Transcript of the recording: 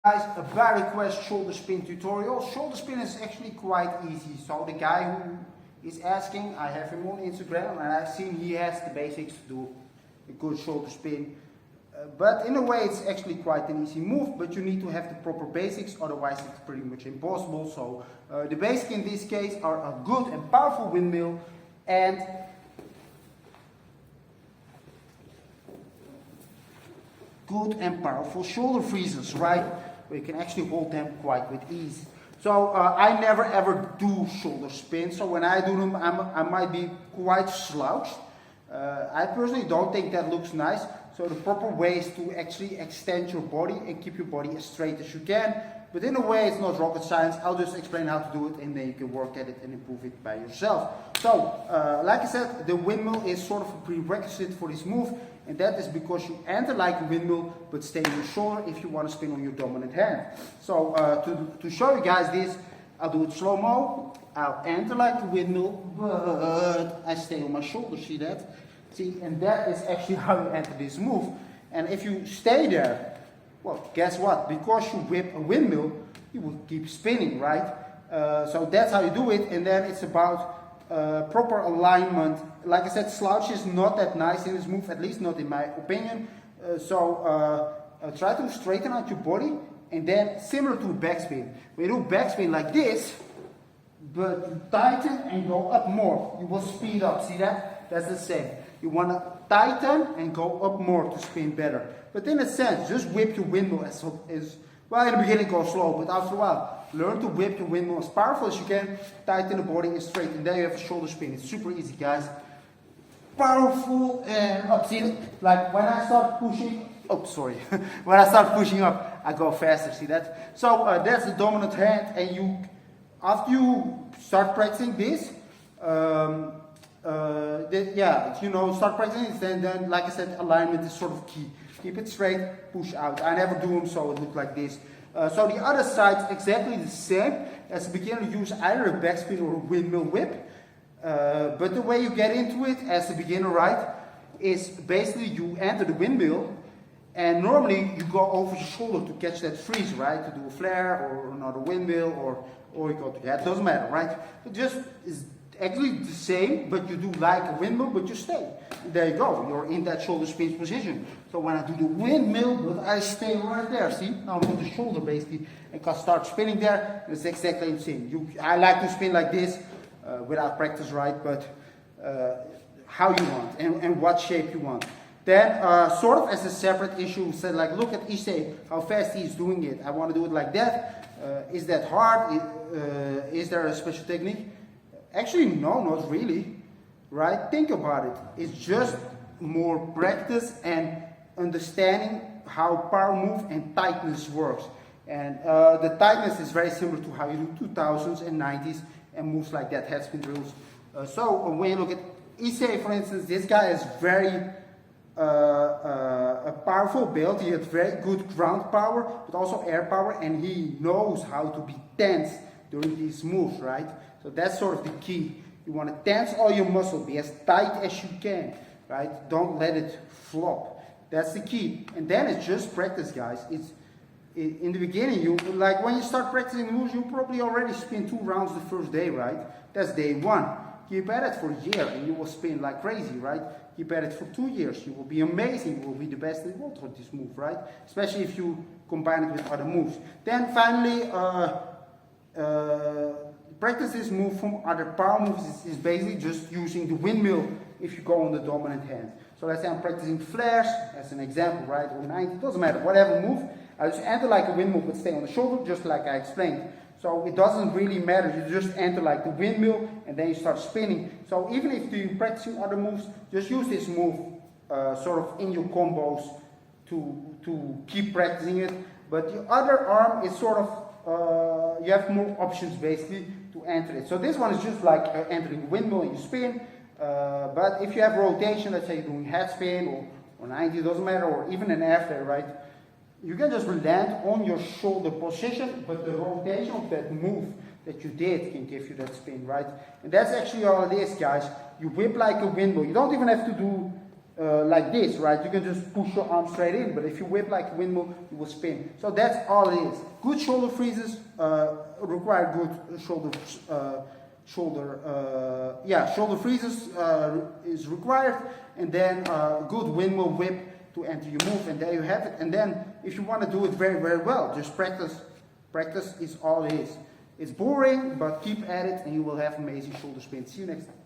Guys, a by request shoulder spin tutorial. Shoulder spin is actually quite easy. So the guy who is asking, I have him on Instagram and I've seen he has the basics to do a good shoulder spin. But in a way it's actually quite an easy move, but you need to have the proper basics, otherwise it's pretty much impossible. So the basics in this case are a good and powerful windmill and good and powerful shoulder freezers, right? Where you can actually hold them quite with ease. So I never ever do shoulder spins, so when I do them I might be quite slouched. I personally don't think that looks nice, so the proper way is to actually extend your body and keep your body as straight as you can. But in a way it's not rocket science. I'll just explain how to do it and then you can work at it and improve it by yourself. So, like I said, the windmill is sort of a prerequisite for this move, and that is because you enter like a windmill but stay on your shoulder if you want to spin on your dominant hand. So, to show you guys this, I'll do it slow-mo. I'll enter like a windmill, but I stay on my shoulder, see that? See, and that is actually how you enter this move. And if you stay there, well, guess what? Because you whip a windmill, you will keep spinning, right? So that's how you do it, and then it's about proper alignment. Like I said, slouch is not that nice in this move, at least not in my opinion. Try to straighten out your body, and then similar to backspin. When you do backspin like this, but you tighten and go up more, you will speed up. See that? That's the same. You want to tighten and go up more to spin better. But in a sense, just whip your windmill as well. In the beginning go slow, but after a while, learn to whip your windmill as powerful as you can, tighten the body and straight, and there you have a shoulder spin. It's super easy, guys. Powerful and up. See, like when I start pushing, when I start pushing up, I go faster, see that? So that's the dominant hand, and after you start practicing this, start practicing it, then like I said, alignment is sort of key. Keep it straight, push out. I never do them so it looks like this. So the other side is exactly the same. As a beginner, use either a backspin or a windmill whip. But the way you get into it as a beginner, right, is basically you enter the windmill and normally you go over your shoulder to catch that freeze, right? To do a flare or another windmill or you go to that, doesn't matter, right? It just is actually the same, but you do like a windmill, but you stay. And there you go, you're in that shoulder spins position. So when I do the windmill, but I stay right there, see? Now I'm on the shoulder basically, and can start spinning there, it's exactly the same. I like to spin like this, without practice, right? But how you want, and what shape you want. Then, sort of as a separate issue, said like, look at Issei, how fast he's doing it. I want to do it like that. Is that hard? Is there a special technique? Actually, no, not really, right? Think about it. It's just more practice and understanding how power move and tightness works. And the tightness is very similar to how you do 2000s and 90s and moves like that, head spin drills. So when you look at Issei, for instance, this guy is very a powerful build. He has very good ground power, but also air power, and he knows how to be tense during these moves, right? So that's sort of the key. You want to tense all your muscle, be as tight as you can, right? Don't let it flop. That's the key. And then it's just practice, guys. In the beginning, like when you start practicing the moves, you probably already spin 2 rounds the first day, right? That's day 1. Keep at it for a year and you will spin like crazy, right? Keep at it for 2 years. You will be amazing. You will be the best in the world with this move, right? Especially if you combine it with other moves. Then finally, practice this move from other power moves is basically just using the windmill if you go on the dominant hand. So let's say I'm practicing flares as an example, right? Or 90, doesn't matter, whatever move. I just enter like a windmill but stay on the shoulder, just like I explained. So it doesn't really matter, you just enter like the windmill and then you start spinning. So even if you're practicing other moves, just use this move sort of in your combos to keep practicing it. But the other arm is sort of, you have more options basically to enter it. So this one is just like entering a windmill and you spin. But if you have rotation, let's say you're doing head spin or 90, doesn't matter, or even an air flare, right? You can just land on your shoulder position, but the rotation of that move that you did can give you that spin, right? And that's actually all it is, guys. You whip like a windmill. You don't even have to do like this, right? You can just push your arm straight in, but if you whip like a windmill, you will spin. So that's all it is. Good shoulder freezes require good shoulder freezes is required, and then good windmill whip to enter your move, and there you have it. And then if you want to do it very, very well, just practice. Practice is all it is. It's boring, but keep at it and you will have amazing shoulder spins. See you next time.